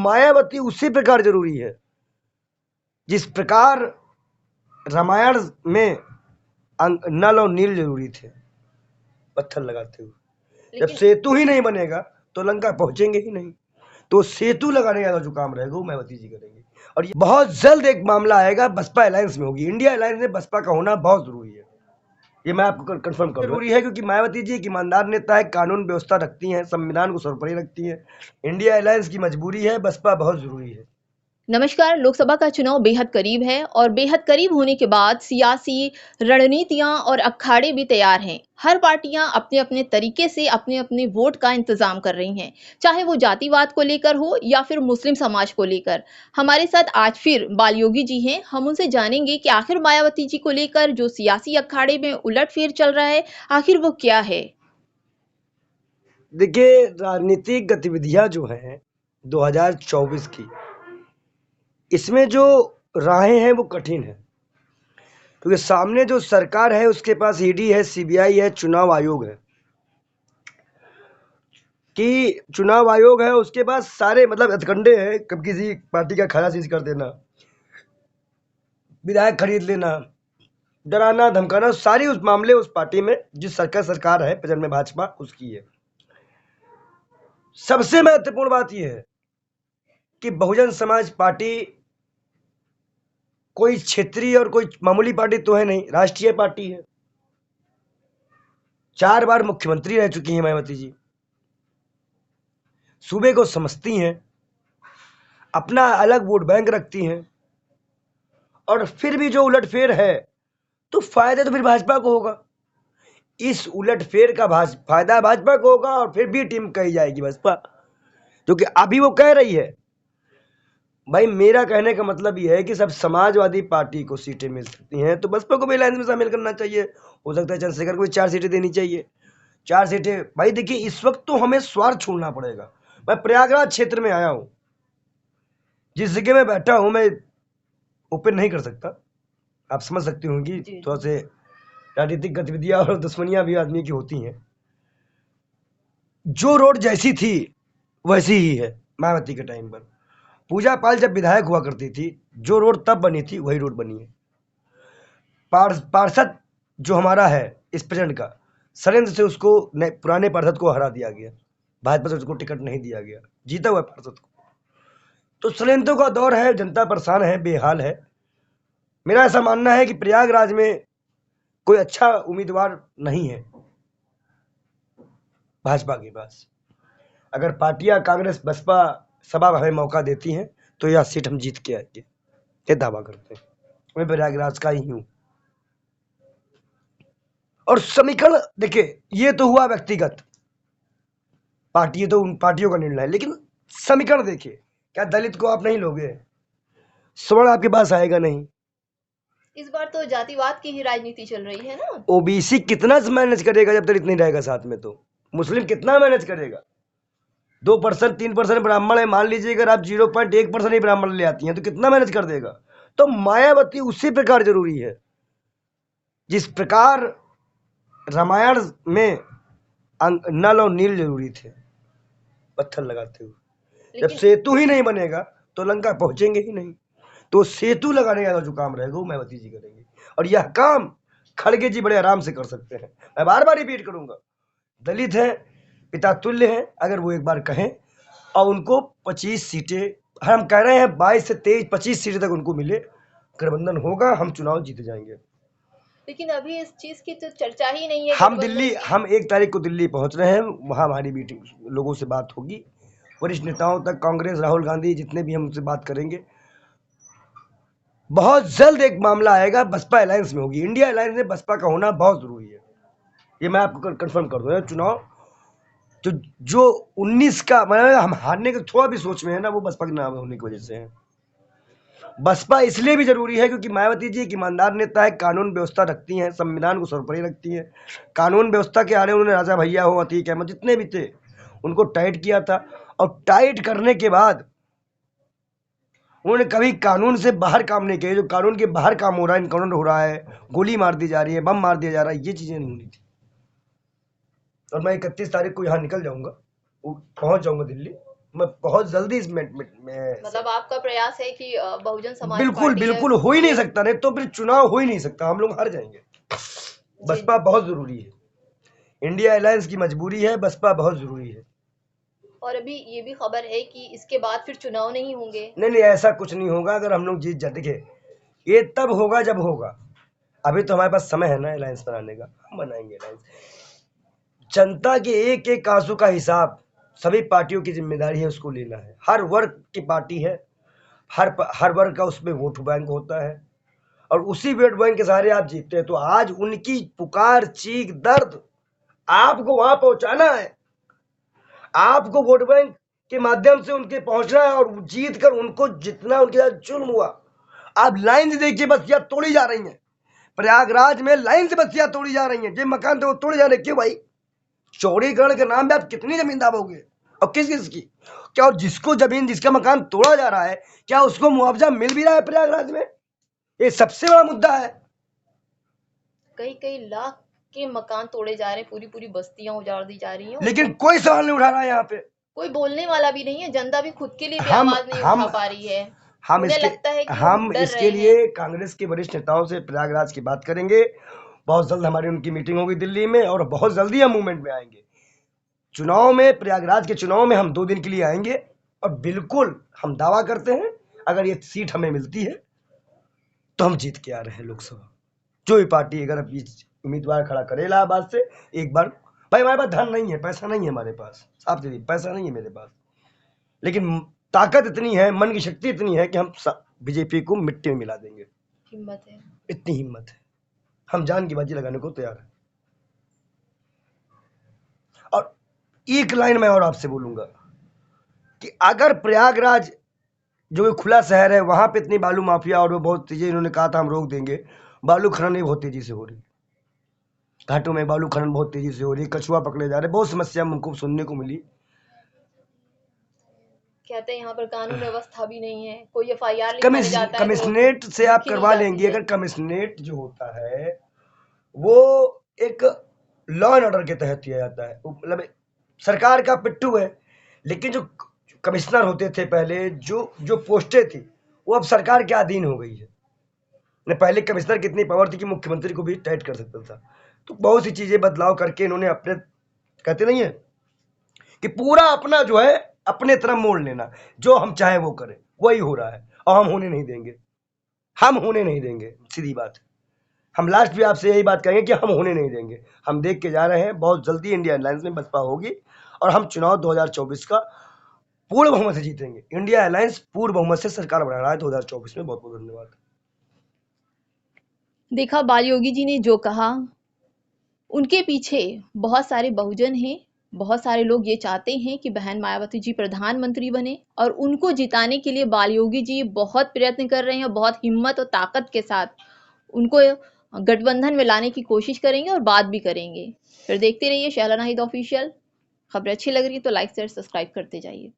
मायावती उसी प्रकार जरूरी है जिस प्रकार रामायण में नल और नील जरूरी थे पत्थर लगाते हुए। जब सेतु ही नहीं बनेगा तो लंका पहुंचेंगे ही नहीं, तो सेतु लगाने का जो काम रहेगा वो मायावती जी करेंगे। और ये बहुत जल्द एक मामला आएगा, बसपा अलायंस में होगी। इंडिया अलायंस में बसपा का होना बहुत जरूरी है, ये मैं आपको कंफर्म कर जरूरी है, क्योंकि मायावती जी एक ईमानदार नेता है, कानून व्यवस्था रखती हैं, संविधान को सर्वोपरि रखती है। इंडिया अलायंस की मजबूरी है, बसपा बहुत जरूरी है। नमस्कार। लोकसभा का चुनाव बेहद करीब है और बेहद करीब होने के बाद सियासी रणनीतियां और अखाड़े भी तैयार हैं। हर पार्टियां अपने अपने तरीके से अपने अपने वोट का इंतजाम कर रही हैं, चाहे वो जातिवाद को लेकर हो या फिर मुस्लिम समाज को लेकर। हमारे साथ आज फिर बालयोगी जी हैं। हम उनसे जानेंगे कि आखिर मायावती जी को लेकर जो सियासी अखाड़े में उलटफेर चल रहा है, आखिर वो क्या है। देखिए, राजनीतिक गतिविधियां जो हैं 2024 की, इसमें जो राहें हैं वो कठिन है, क्योंकि सामने जो सरकार है उसके पास ईडी है, सीबीआई है, चुनाव आयोग है, कि चुनाव आयोग है, उसके पास सारे मतलब हथकंडे हैं। कब किसी पार्टी का खाना सीज कर देना, विधायक खरीद लेना, डराना धमकाना, सारी उस मामले उस पार्टी में जिस सरकार है प्रेजेंट में भाजपा उसकी है। सबसे महत्वपूर्ण बात यह है कि बहुजन समाज पार्टी कोई क्षेत्रीय और कोई मामूली पार्टी तो है नहीं, राष्ट्रीय पार्टी है। 4 बार मुख्यमंत्री रह चुकी हैं मायावती जी, सूबे को समझती हैं, अपना अलग वोट बैंक रखती हैं, और फिर भी जो उलटफेर है तो फायदा तो फिर भाजपा को होगा। इस उलटफेर का फायदा भाजपा को होगा, और फिर भी टीम कही जाएगी भाजपा, क्योंकि अभी वो कह रही है। भाई मेरा कहने का मतलब यह है कि सब समाजवादी पार्टी को सीटें मिल सकती हैं तो बसपा को भी अलायंस में शामिल करना चाहिए। हो सकता है चंद्रशेखर को 4 सीटें देनी चाहिए। 4 सीटें भाई देखिए, इस वक्त तो हमें स्वार्थ छोड़ना पड़ेगा। मैं प्रयागराज क्षेत्र में आया हूं, जिस जगह में बैठा हूं मैं ओपन नहीं कर सकता, आप समझ सकती होंगी, थोड़ा से राजनीतिक गतिविधियां और दुश्मनियां भी आदमी की होती हैं। जो रोड जैसी थी वैसी ही है मायावती के टाइम पर। पूजा पाल जब विधायक हुआ करती थी, जो रोड तब बनी थी वही रोड बनी है। पार्षद जो हमारा है इस प्रेजेंट का, सरेंद्र से उसको पुराने पार्षद को हरा दिया गया, भाजपा से उसको टिकट नहीं दिया गया, जीता हुआ पार्षद को। तो सरेंद्र का दौर है, जनता परेशान है, बेहाल है। मेरा ऐसा मानना है कि प्रयागराज में कोई अच्छा उम्मीदवार नहीं है भाजपा के पास। अगर पार्टियां कांग्रेस बसपा सभा हमें मौका देती हैं तो यह सीट हम जीत के आएंगे, ये दावा करते हैं। मैं प्रयागराज का ही हूं। और समीकरण देखिए, ये तो हुआ व्यक्तिगत, पार्टी तो उन पार्टियों का निर्णय है, लेकिन समीकरण देखिए, क्या दलित को आप नहीं लोगे? स्वर्ण आपके पास आएगा नहीं। इस बार तो जातिवाद की ही राजनीति चल रही है ना। ओबीसी कितना मैनेज करेगा जब दलित नहीं रहेगा साथ में? तो मुस्लिम कितना मैनेज करेगा? 2% 3% ब्राह्मण है, मान लीजिए अगर आप 0.1% ही ब्राह्मण ले आती हैं तो कितना मैनेज कर देगा? तो मायावती उसी प्रकार जरूरी है जिस प्रकार रामायण में नल और नील जरूरी थे पत्थर लगाते हुए। जब सेतु ही नहीं बनेगा तो लंका पहुंचेंगे ही नहीं, तो सेतु लगाने का जो काम रहेगा वो मायावती जी करेंगे। और यह काम खड़गे जी बड़े आराम से कर सकते हैं। मैं बार बार रिपीट करूंगा, दलित हैं, पिता तुल्य हैं, अगर वो एक बार कहें और उनको 25 सीटें, हम कह रहे हैं 22 से 23 25 सीटें तक उनको मिले, गठबंधन होगा, हम चुनाव जीते जाएंगे। लेकिन अभी इस चीज की तो चर्चा ही नहीं है। हम 1 तारीख को दिल्ली पहुंच रहे हैं, वहां हमारी मीटिंग लोगों से बात होगी, वरिष्ठ नेताओं तक, कांग्रेस, राहुल गांधी, जितने भी हम उनसे बात करेंगे। बहुत जल्द एक मामला आएगा, बसपा अलायंस में होगी। इंडिया अलायंस में बसपा का होना बहुत जरूरी है, ये मैं आपको कंफर्म कर दूं। चुनाव तो जो 19 का मतलब हम हारने का थोड़ा भी सोच में है ना, वो बसपा के नाम होने की वजह से है। बसपा इसलिए भी जरूरी है क्योंकि मायावती जी एक ईमानदार नेता है, कानून व्यवस्था रखती हैं, संविधान को सर्वोपरि रखती हैं। कानून व्यवस्था के आड़े उन्होंने राजा भैया हो, अतीक अहमद, जितने भी थे उनको टाइट किया था, और टाइट करने के बाद उन्होंने कभी कानून से बाहर काम नहीं किया। जो कानून के बाहर काम हो रहा है, इनकाउंटर हो रहा है, गोली मार दी जा रही है, बम मार दिया जा रहा है, ये चीजें नहीं होनी थी। और मैं 31 तारीख को यहाँ निकल जाऊंगा, पहुंच जाऊंगा दिल्ली, मैं बहुत जल्दी इस में मतलब आपका प्रयास है कि बहुजन समाज बिल्कुल पार्टी बिल्कुल हो ही नहीं सकता, नहीं तो फिर चुनाव हो ही नहीं सकता, हम लोग हार जाएंगे। बसपा बहुत जरूरी है, इंडिया अलायंस की मजबूरी है, बसपा बहुत जरूरी है। और अभी ये भी खबर है कि इसके बाद फिर चुनाव नहीं होंगे। नहीं नहीं, ऐसा कुछ नहीं होगा अगर हम लोग जीत जाते। देखिए, ये तब होगा जब होगा, अभी तो हमारे पास समय है ना अलायंस बनाने का, हम बनाएंगे अलायंस। जनता के एक एक आंसू का हिसाब सभी पार्टियों की जिम्मेदारी है, उसको लेना है। हर वर्ग की पार्टी है, हर वर्ग का उसमें वोट बैंक होता है, और उसी वोट बैंक के सहारे आप जीतते हैं। तो आज उनकी पुकार, चीख, दर्द आपको वहां पहुंचाना है, आपको वोट बैंक के माध्यम से उनके पहुंचना है, और जीत कर उनको जितना उनके साथ जुल्म हुआ। आप लाइन से देखिए, बस्तियां तोड़ी जा रही हैं, प्रयागराज में लाइन से बस्तियां तोड़ी जा रही हैं, जो मकान थे वो तोड़े जा रहे। क्यों भाई? चौड़ीकरण के नाम पे आप कितनी जमीन दाबोगे, और किस किस की? क्या जिसको जमीन, जिसका मकान तोड़ा जा रहा है, क्या उसको मुआवजा मिल भी रहा है प्रयागराज में? ये सबसे बड़ा मुद्दा है। कई कई लाख के मकान तोड़े जा रहे हैं, पूरी पूरी बस्तियां उजाड़ दी जा रही हैं, लेकिन कोई सवाल नहीं उठा रहा है यहाँ पे। कोई बोलने वाला भी नहीं है। जनता भी खुद के लिए भी हम आवाज नहीं हम उठा पा रही है। हम उन्हें इसके लगता है कि वो हम डर इसके रहे हैं। लिए कांग्रेस के वरिष्ठ नेताओं से प्रयागराज की बात करेंगे। बहुत जल्द हमारी उनकी मीटिंग होगी दिल्ली में, और बहुत जल्दी हम मूवमेंट में आएंगे। चुनाव में, प्रयागराज के चुनाव में हम 2 दिन के लिए आएंगे, और बिल्कुल हम दावा करते हैं अगर ये सीट हमें मिलती है तो हम जीत के आ रहे हैं लोकसभा। जो भी पार्टी अगर उम्मीदवार खड़ा करे इलाहाबाद से, एक बार, भाई हमारे पास धन नहीं है, पैसा नहीं है हमारे पास, साफ सीधी पैसा नहीं है मेरे पास, लेकिन ताकत इतनी है, मन की शक्ति इतनी है कि हम बीजेपी को मिट्टी में मिला देंगे। हिम्मत है, इतनी हिम्मत है, हम जान की बाजी लगाने को तैयार है। और एक लाइन मैं और आपसे बोलूंगा कि अगर प्रयागराज जो खुला शहर है, वहां पे इतनी बालू माफिया, और वो बहुत तेजी, इन्होंने कहा था हम रोक देंगे, बालू खनन बहुत तेजी से हो रही, घाटों में बालू खनन बहुत तेजी से हो रही, कछुआ पकड़े जा रहे, बहुत समस्या हमको सुनने को मिली। कहते हैं यहाँ पर कानून व्यवस्था भी नहीं है, कोई एफआईआर लिखवाने जाता है तो कमिश्नरेट से आप लिखी नहीं करवा जाती लेंगे। है। अगर कमिश्नरेट जो होता है वो एक लॉ एंड ऑर्डर के तहत किया जाता है, मतलब सरकार का पिट्ठू है, लेकिन जो कमिश्नर होते थे पहले, जो जो पोस्टें थी, वो अब सरकार के अधीन हो गई है। ने पहले कमिश्नर की इतनी पावर थी कि मुख्यमंत्री को भी टाइट कर सकता था। तो बहुत सी चीजें बदलाव करके इन्होंने अपने, कहते नहीं है कि पूरा अपना जो है अपने तरफ मोड़ लेना, जो हम चाहे वो करें, वही हो रहा है, और हम होने नहीं देंगे, हम होने नहीं देंगे। सीधी बात, हम लास्ट भी आपसे यही बात कहेंगे कि हम होने नहीं देंगे। हम देख के जा रहे हैं, बहुत जल्दी इंडिया अलायंस में बसपा होगी, और हम चुनाव 2024 का पूर्ण बहुमत से जीतेंगे। इंडिया अलायंस पूर्ण बहुमत से सरकार बना रहा है 2024 में। बहुत बहुत धन्यवाद। देखा बाल योगी जी ने जो कहा, उनके पीछे बहुत सारे बहुजन हैं। बहुत सारे लोग ये चाहते हैं कि बहन मायावती जी प्रधानमंत्री बने, और उनको जिताने के लिए बाल योगी जी बहुत प्रयत्न कर रहे हैं, बहुत हिम्मत और ताकत के साथ उनको गठबंधन में लाने की कोशिश करेंगे और बात भी करेंगे। फिर देखते रहिए शहला नाहिद ऑफिशियल। खबरें अच्छी लग रही है तो लाइक शेयर सब्सक्राइब करते जाइए।